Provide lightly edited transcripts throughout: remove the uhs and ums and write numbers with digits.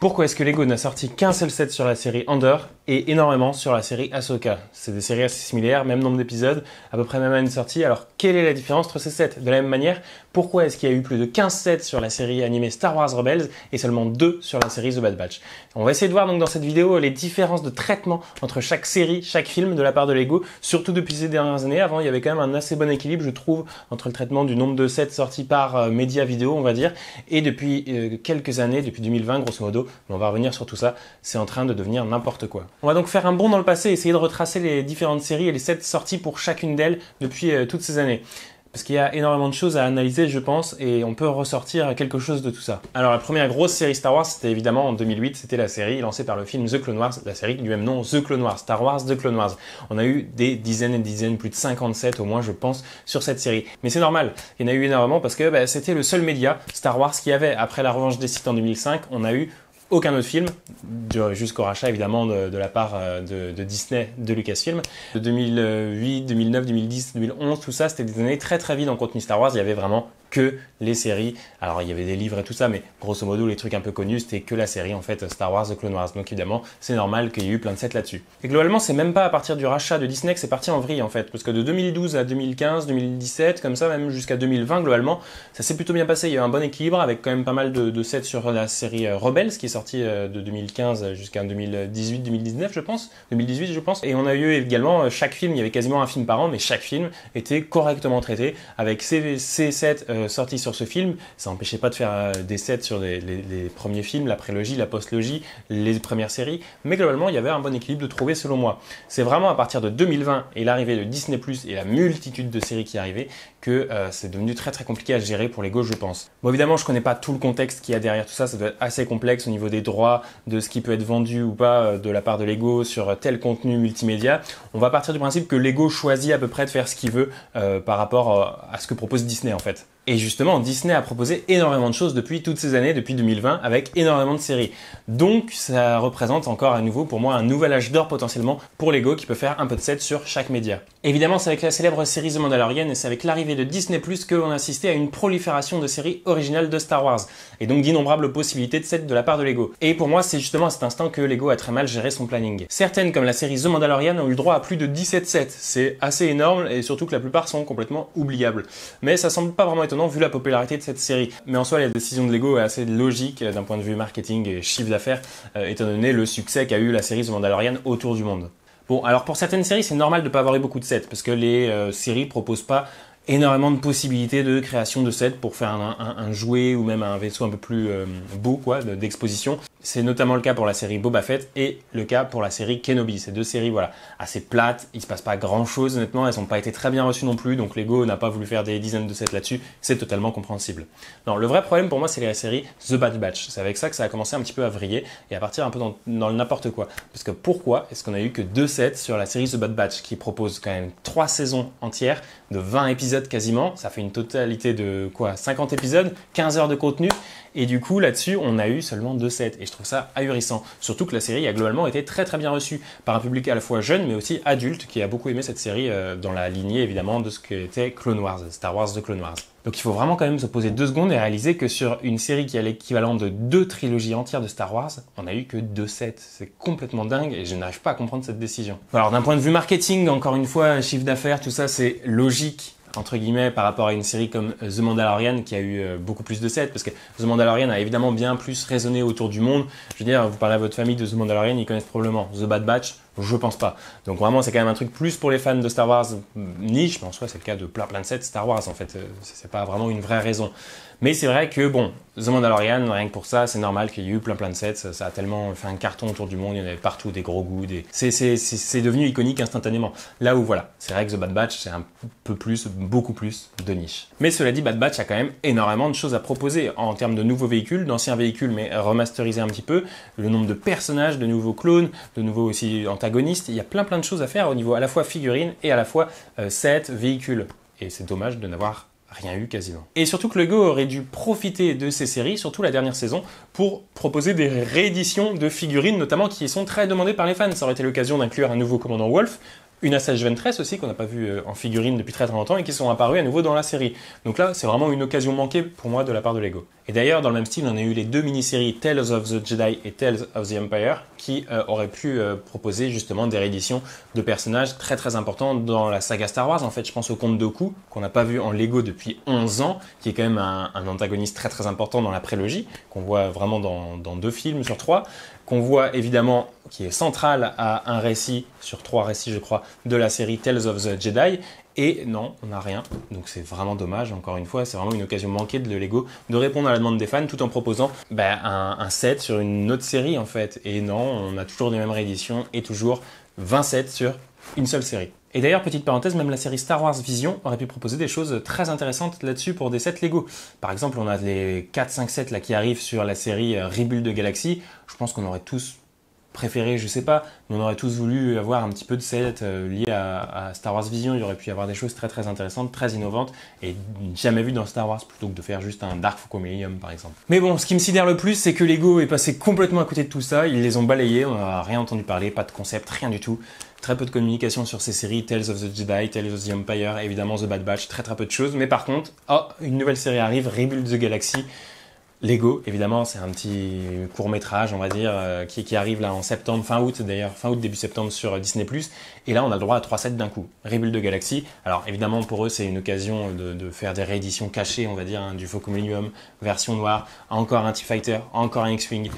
Pourquoi est-ce que Lego n'a sorti qu'un seul set sur la série Andor et énormément sur la série Ahsoka? C'est des séries assez similaires, même nombre d'épisodes, à peu près même année de sortie. Alors, quelle est la différence entre ces sets? De la même manière, pourquoi est-ce qu'il y a eu plus de 15 sets sur la série animée Star Wars Rebels et seulement 2 sur la série The Bad Batch? On va essayer de voir donc dans cette vidéo les différences de traitement entre chaque série, chaque film de la part de Lego, surtout depuis ces dernières années. Avant, il y avait quand même un assez bon équilibre, je trouve, entre le traitement du nombre de sets sortis par média vidéo, on va dire, et depuis quelques années, depuis 2020 grosso modo, mais on va revenir sur tout ça, c'est en train de devenir n'importe quoi. On va donc faire un bond dans le passé, essayer de retracer les différentes séries et les sets sortis pour chacune d'elles depuis toutes ces années. Parce qu'il y a énormément de choses à analyser, je pense, et on peut ressortir quelque chose de tout ça. Alors la première grosse série Star Wars, c'était évidemment en 2008, c'était la série lancée par le film The Clone Wars, la série du même nom, The Clone Wars, Star Wars The Clone Wars. On a eu des dizaines et des dizaines, plus de 57 au moins, je pense, sur cette série. Mais c'est normal, il y en a eu énormément parce que c'était le seul média, Star Wars, qui avait, après la revanche des Sith en 2005, on a eu aucun autre film, jusqu'au rachat évidemment de la part de Disney, de Lucasfilm. De 2008, 2009, 2010, 2011, tout ça, c'était des années très très vides en contenu Star Wars. Il y avait vraiment que les séries. Alors il y avait des livres et tout ça, mais grosso modo les trucs un peu connus, c'était que la série en fait Star Wars The Clone Wars. Donc évidemment, c'est normal qu'il y ait eu plein de sets là-dessus. Et globalement, c'est même pas à partir du rachat de Disney que c'est parti en vrille en fait, parce que de 2012 à 2015, 2017, comme ça, même jusqu'à 2020 globalement, ça s'est plutôt bien passé. Il y a eu un bon équilibre avec quand même pas mal de sets sur la série Rebels qui est sortie de 2015 jusqu'à 2018, 2019 je pense, 2018 je pense. Et on a eu également chaque film, il y avait quasiment un film par an, mais chaque film était correctement traité avec ces sets sortis sur ce film. Ça n'empêchait pas de faire des sets sur les premiers films, la prélogie, la postlogie, les premières séries, mais globalement il y avait un bon équilibre de trouver selon moi. C'est vraiment à partir de 2020 et l'arrivée de Disney+ et la multitude de séries qui arrivaient que c'est devenu très très compliqué à gérer pour Lego, je pense. Bon évidemment je connais pas tout le contexte qu'il y a derrière tout ça, ça doit être assez complexe au niveau des droits, de ce qui peut être vendu ou pas de la part de Lego sur tel contenu multimédia. On va partir du principe que Lego choisit à peu près de faire ce qu'il veut par rapport à ce que propose Disney en fait. Et justement, Disney a proposé énormément de choses depuis toutes ces années, depuis 2020, avec énormément de séries. Donc, ça représente encore à nouveau, pour moi, un nouvel âge d'or potentiellement pour Lego qui peut faire un peu de sets sur chaque média. Évidemment, c'est avec la célèbre série The Mandalorian et c'est avec l'arrivée de Disney+ que l'on a assisté à une prolifération de séries originales de Star Wars. Et donc d'innombrables possibilités de sets de la part de Lego. Et pour moi, c'est justement à cet instant que Lego a très mal géré son planning. Certaines, comme la série The Mandalorian, ont eu le droit à plus de 17 sets. C'est assez énorme et surtout que la plupart sont complètement oubliables. Mais ça semble pas vraiment étonnant vu la popularité de cette série. Mais en soi, la décision de Lego est assez logique d'un point de vue marketing et chiffre d'affaires, étant donné le succès qu'a eu la série The Mandalorian autour du monde. Bon, alors pour certaines séries, c'est normal de ne pas avoir eu beaucoup de sets, parce que les séries proposent pas énormément de possibilités de création de sets pour faire un jouet ou même un vaisseau un peu plus beau d'exposition. C'est notamment le cas pour la série Boba Fett et le cas pour la série Kenobi. Ces deux séries assez plates, il se passe pas grand chose honnêtement, elles n'ont pas été très bien reçues non plus, donc Lego n'a pas voulu faire des dizaines de sets là-dessus, c'est totalement compréhensible. Non, le vrai problème pour moi c'est la série The Bad Batch. C'est avec ça que ça a commencé un petit peu à vriller et à partir un peu dans le n'importe quoi. Parce que pourquoi est-ce qu'on a eu que 2 sets sur la série The Bad Batch qui propose quand même 3 saisons entières de 20 épisodes quasiment, ça fait une totalité de 50 épisodes, 15 heures de contenu, et du coup là-dessus on a eu seulement 2 sets, et je trouve ça ahurissant, surtout que la série a globalement été très très bien reçue par un public à la fois jeune mais aussi adulte qui a beaucoup aimé cette série dans la lignée évidemment de ce qu'était Clone Wars, Star Wars The Clone Wars. Donc il faut vraiment quand même se poser 2 secondes et réaliser que sur une série qui a l'équivalent de 2 trilogies entières de Star Wars, on n'a eu que 2 sets. C'est complètement dingue et je n'arrive pas à comprendre cette décision. Alors d'un point de vue marketing, encore une fois, chiffre d'affaires, tout ça c'est logique entre guillemets par rapport à une série comme The Mandalorian qui a eu beaucoup plus de sets, parce que The Mandalorian a évidemment bien plus résonné autour du monde. Je veux dire, vous parlez à votre famille de The Mandalorian, ils connaissent probablement. The Bad Batch, je pense pas. Donc vraiment c'est quand même un truc plus pour les fans de Star Wars niche, mais en soi c'est le cas de plein de sets Star Wars en fait, c'est pas vraiment une vraie raison. Mais c'est vrai que bon, The Mandalorian, rien que pour ça, c'est normal qu'il y ait eu plein de sets, ça a tellement fait un carton autour du monde, il y en avait partout, des gros goûts, c'est devenu iconique instantanément. Là où voilà, c'est vrai que The Bad Batch c'est un peu plus, beaucoup plus de niche. Mais cela dit, Bad Batch a quand même énormément de choses à proposer en termes de nouveaux véhicules, d'anciens véhicules mais remasterisés un petit peu, le nombre de personnages, de nouveaux clones, de nouveaux aussi antagonistes, il y a plein de choses à faire au niveau à la fois figurines et à la fois sets, véhicules. Et c'est dommage de n'avoir rien eu quasiment. Et surtout que Lego aurait dû profiter de ces séries, surtout la dernière saison, pour proposer des rééditions de figurines, notamment qui sont très demandées par les fans. Ça aurait été l'occasion d'inclure un nouveau commandant Wolf, une Asajj Ventress aussi qu'on n'a pas vu en figurine depuis très longtemps et qui sont apparus à nouveau dans la série. Donc là, c'est vraiment une occasion manquée pour moi de la part de Lego. Et d'ailleurs, dans le même style, on a eu les deux mini-séries Tales of the Jedi et Tales of the Empire qui auraient pu proposer justement des rééditions de personnages très très importants dans la saga Star Wars. En fait, je pense au Comte Dooku, qu'on n'a pas vu en Lego depuis 11 ans, qui est quand même un antagoniste très très important dans la prélogie, qu'on voit vraiment dans 2 films sur 3, qu'on voit évidemment qui est central à un récit sur 3 récits je crois de la série Tales of the Jedi. Et non, on n'a rien, donc c'est vraiment dommage, encore une fois, c'est vraiment une occasion manquée de Lego de répondre à la demande des fans tout en proposant un set sur une autre série en fait. Et non, on a toujours les mêmes rééditions et toujours 20 sets sur une seule série. Et d'ailleurs, petite parenthèse, même la série Star Wars Vision aurait pu proposer des choses très intéressantes là-dessus pour des sets Lego. Par exemple, on a les 4-5 sets là qui arrivent sur la série Rebuild de Galaxy. Je pense qu'on aurait tous préféré, je sais pas, mais on aurait tous voulu avoir un petit peu de set lié à Star Wars Vision. Il y aurait pu y avoir des choses très très intéressantes, très innovantes et jamais vues dans Star Wars plutôt que de faire juste un Dark Focus Millennium par exemple. Mais bon, ce qui me sidère le plus, c'est que Lego est passé complètement à côté de tout ça. Ils les ont balayés, on n'a rien entendu parler, pas de concept, rien du tout. Très peu de communication sur ces séries, Tales of the Jedi, Tales of the Empire, évidemment The Bad Batch, très très peu de choses. Mais par contre, une nouvelle série arrive, Rebuild the Galaxy. Lego, évidemment, c'est un petit court-métrage, on va dire, qui arrive là en septembre, fin août d'ailleurs, fin août, début septembre sur Disney+. Et là, on a le droit à 3 sets d'un coup. Rebuild de Galaxy. Alors, évidemment, pour eux, c'est une occasion de faire des rééditions cachées, on va dire, du Faucon Millennium, version noire, encore un T-Fighter, encore un X-Wing.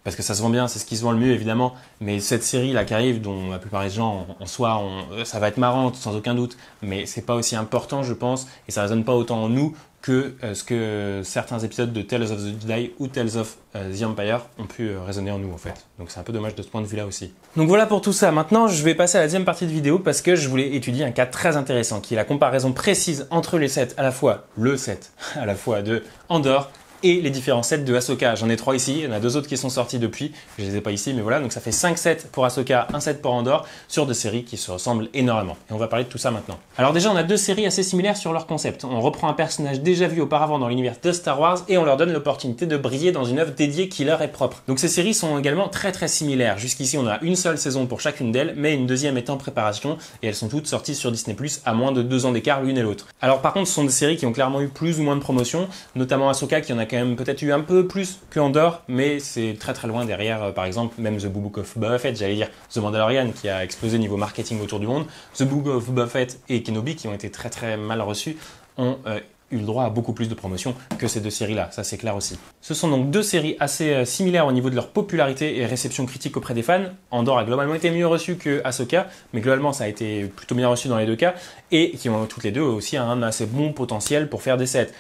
Parce que ça se vend bien, c'est ce qui se vend le mieux évidemment, mais cette série là qui arrive, dont la plupart des gens en soi, ça va être marrant sans aucun doute, mais c'est pas aussi important je pense, et ça résonne pas autant en nous que ce que certains épisodes de Tales of the Jedi ou Tales of the Empire ont pu résonner en nous en fait. Donc c'est un peu dommage de ce point de vue là aussi. Donc voilà pour tout ça, maintenant je vais passer à la deuxième partie de vidéo parce que je voulais étudier un cas très intéressant qui est la comparaison précise entre les sets, à la fois le set, à la fois de Andor, et les différents sets de Ahsoka. J'en ai 3 ici, il y en a 2 autres qui sont sortis depuis, je les ai pas ici, mais voilà, donc ça fait 5 sets pour Ahsoka, 1 set pour Andor, sur 2 séries qui se ressemblent énormément. Et on va parler de tout ça maintenant. Alors déjà, on a 2 séries assez similaires sur leur concept. On reprend un personnage déjà vu auparavant dans l'univers de Star Wars et on leur donne l'opportunité de briller dans une œuvre dédiée qui leur est propre. Donc ces séries sont également très très similaires. Jusqu'ici, on a une seule saison pour chacune d'elles, mais une deuxième est en préparation et elles sont toutes sorties sur Disney+, à moins de 2 ans d'écart l'une et l'autre. Alors par contre, ce sont des séries qui ont clairement eu plus ou moins de promotion, notamment Ahsoka qui en a quand même peut-être eu un peu plus que Andor, mais c'est très très loin derrière, par exemple, même The Book of Boba Fett, j'allais dire The Mandalorian, qui a explosé niveau marketing autour du monde. The Book of Boba Fett et Kenobi, qui ont été très très mal reçus, ont eu le droit à beaucoup plus de promotion que ces 2 séries-là, ça c'est clair aussi. Ce sont donc 2 séries assez similaires au niveau de leur popularité et réception critique auprès des fans. Andor a globalement été mieux reçu que Ahsoka, mais globalement ça a été plutôt bien reçu dans les 2 cas, et qui ont toutes les 2 aussi un assez bon potentiel pour faire des sets.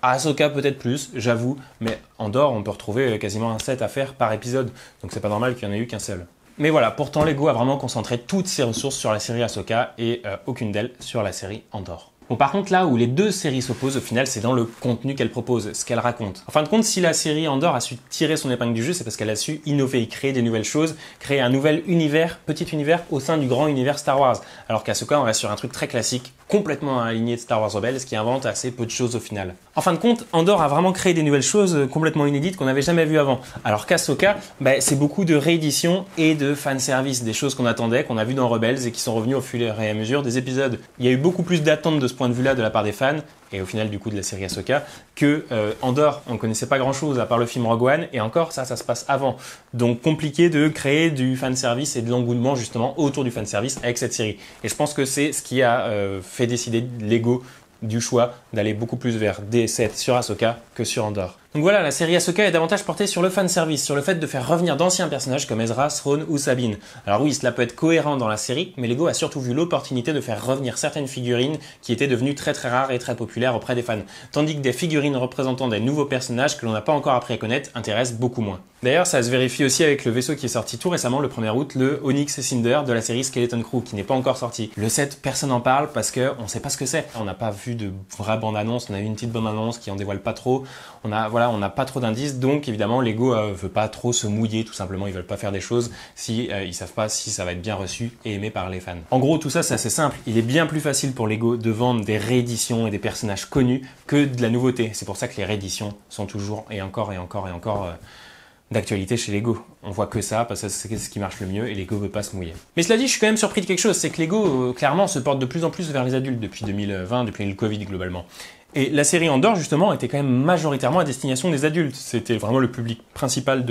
Ahsoka peut-être plus, j'avoue, mais Andor, on peut retrouver quasiment un set à faire par épisode, donc c'est pas normal qu'il n'y en ait eu qu'un seul. Mais voilà, pourtant Lego a vraiment concentré toutes ses ressources sur la série Ahsoka et aucune d'elles sur la série Andor. Bon, par contre, là où les 2 séries s'opposent, au final, c'est dans le contenu qu'elles proposent, ce qu'elles racontent. En fin de compte, si la série Andor a su tirer son épingle du jeu, c'est parce qu'elle a su innover, créer des nouvelles choses, créer un nouvel univers, petit univers, au sein du grand univers Star Wars. Alors qu'Ahsoka, on reste sur un truc très classique, complètement aligné de Star Wars Rebels, qui invente assez peu de choses au final. En fin de compte, Andor a vraiment créé des nouvelles choses complètement inédites qu'on n'avait jamais vues avant. Alors qu'Ahsoka, c'est beaucoup de rééditions et de fanservice, des choses qu'on attendait, qu'on a vues dans Rebels et qui sont revenues au fur et à mesure des épisodes. Il y a eu beaucoup plus d'attentes de ce point de vue-là de la part des fans, et au final du coup de la série Ahsoka, que Andor, on connaissait pas grand-chose à part le film Rogue One, et encore ça se passe avant. Donc compliqué de créer du fanservice et de l'engouement justement autour du fanservice avec cette série. Et je pense que c'est ce qui a fait décider Lego du choix d'aller beaucoup plus vers des sets sur Ahsoka que sur Andor. Donc voilà, la série Ahsoka est davantage portée sur le fanservice, sur le fait de faire revenir d'anciens personnages comme Ezra, Thrawn ou Sabine. Alors oui, cela peut être cohérent dans la série, mais Lego a surtout vu l'opportunité de faire revenir certaines figurines qui étaient devenues très très rares et très populaires auprès des fans, tandis que des figurines représentant des nouveaux personnages que l'on n'a pas encore appris à connaître intéressent beaucoup moins. D'ailleurs, ça se vérifie aussi avec le vaisseau qui est sorti tout récemment, le 1er août, le Onyx et Cinder de la série Skeleton Crew, qui n'est pas encore sorti. Le set, personne n'en parle parce qu'on sait pas ce que c'est. On n'a pas vu de vraie bande-annonce, on a eu une petite bande-annonce qui en dévoile pas trop. On n'a pas trop d'indices, donc évidemment Lego veut pas trop se mouiller, tout simplement, ils veulent pas faire des choses si ils savent pas si ça va être bien reçu et aimé par les fans. En gros, tout ça c'est assez simple, il est bien plus facile pour Lego de vendre des rééditions et des personnages connus que de la nouveauté. C'est pour ça que les rééditions sont toujours et encore d'actualité chez Lego. On voit que ça, parce que c'est ce qui marche le mieux et Lego veut pas se mouiller. Mais cela dit, je suis quand même surpris de quelque chose, c'est que Lego, clairement, se porte de plus en plus vers les adultes depuis 2020, depuis le Covid globalement. Et la série Andor, justement, était quand même majoritairement à destination des adultes. C'était vraiment le public principal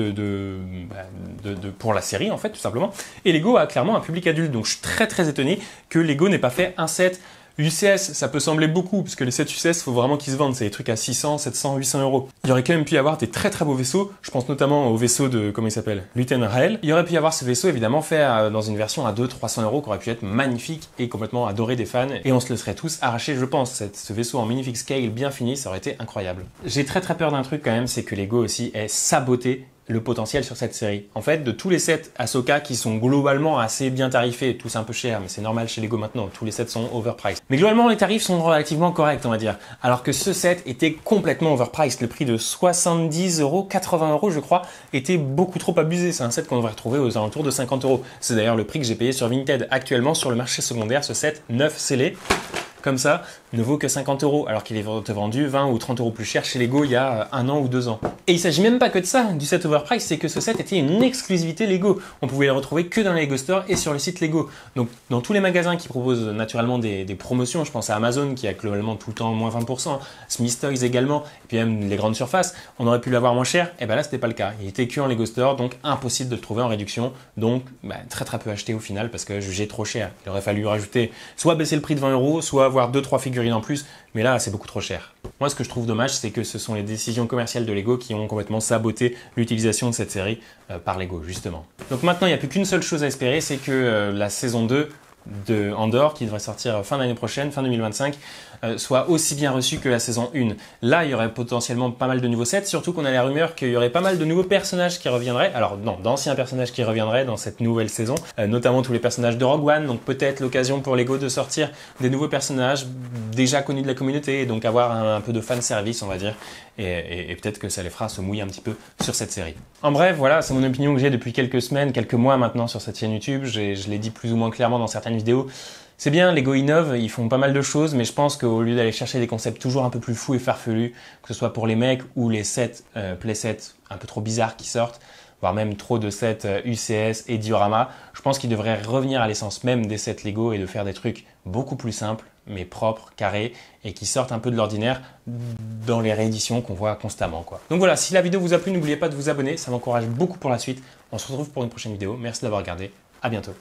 pour la série, en fait, tout simplement. Et Lego a clairement un public adulte. Donc je suis très très étonné que Lego n'ait pas fait un set UCS. Ça peut sembler beaucoup, parce que les sets UCS, il faut vraiment qu'ils se vendent. C'est des trucs à 600, 700, 800 euros. Il y aurait quand même pu y avoir des très très beaux vaisseaux. Je pense notamment au vaisseau de, comment il s'appelle, Luten Rael. Il y aurait pu y avoir ce vaisseau, évidemment, fait dans une version à 200-300 euros, qui aurait pu être magnifique et complètement adoré des fans. Et on se le serait tous arraché, je pense. Ce vaisseau en magnifique scale bien fini, ça aurait été incroyable. J'ai très très peur d'un truc quand même, c'est que Lego aussi ait saboté le potentiel sur cette série. En fait, de tous les sets Ahsoka qui sont globalement assez bien tarifés, tous un peu chers, mais c'est normal chez Lego maintenant, tous les sets sont overpriced. Mais globalement, les tarifs sont relativement corrects, on va dire. Alors que ce set était complètement overpriced. Le prix de 70 euros, 80 euros, je crois, était beaucoup trop abusé. C'est un set qu'on devrait retrouver aux alentours de 50 euros. C'est d'ailleurs le prix que j'ai payé sur Vinted. Actuellement, sur le marché secondaire, ce set neuf scellé, comme ça, ne vaut que 50 euros, alors qu'il est vendu 20 ou 30 euros plus cher chez Lego il y a 1 an ou 2 ans. Et il s'agit même pas que de ça, du set overprice, c'est que ce set était une exclusivité Lego. On pouvait le retrouver que dans les Lego Store et sur le site Lego. Donc dans tous les magasins qui proposent naturellement des promotions, je pense à Amazon qui a globalement tout le temps moins 20%, Smith Toys également, et puis même les grandes surfaces, on aurait pu l'avoir moins cher, et ben là c'était pas le cas. Il était que en Lego Store, donc impossible de le trouver en réduction, donc très très peu acheté au final parce que jugé trop cher. Il aurait fallu rajouter, soit baisser le prix de 20 euros, soit avoir 2-3 figurines en plus, mais là c'est beaucoup trop cher. Moi ce que je trouve dommage, c'est que ce sont les décisions commerciales de Lego qui ont complètement saboté l'utilisation de cette série par Lego justement. Donc maintenant il n'y a plus qu'une seule chose à espérer, c'est que la saison 2 de Andor, qui devrait sortir fin d'année prochaine, fin 2025, soit aussi bien reçue que la saison 1. Là, il y aurait potentiellement pas mal de nouveaux sets, surtout qu'on a la rumeur qu'il y aurait pas mal de nouveaux personnages qui reviendraient, alors non, d'anciens personnages qui reviendraient dans cette nouvelle saison, notamment tous les personnages de Rogue One, donc peut-être l'occasion pour Lego de sortir des nouveaux personnages déjà connus de la communauté, et donc avoir un peu de fan service, on va dire, et peut-être que ça les fera se mouiller un petit peu sur cette série. En bref, voilà, c'est mon opinion que j'ai depuis quelques semaines, quelques mois maintenant sur cette chaîne YouTube, je l'ai dit plus ou moins clairement dans certaines vidéos. C'est bien, Lego innove, ils font pas mal de choses, mais je pense qu'au lieu d'aller chercher des concepts toujours un peu plus fous et farfelus, que ce soit pour les mecs ou les sets, playsets un peu trop bizarres qui sortent, voire même trop de sets UCS et diorama, je pense qu'ils devraient revenir à l'essence même des sets Lego et de faire des trucs beaucoup plus simples, mais propres, carrés, et qui sortent un peu de l'ordinaire dans les rééditions qu'on voit constamment, quoi. Donc voilà, si la vidéo vous a plu, n'oubliez pas de vous abonner, ça m'encourage beaucoup pour la suite. On se retrouve pour une prochaine vidéo. Merci d'avoir regardé, à bientôt.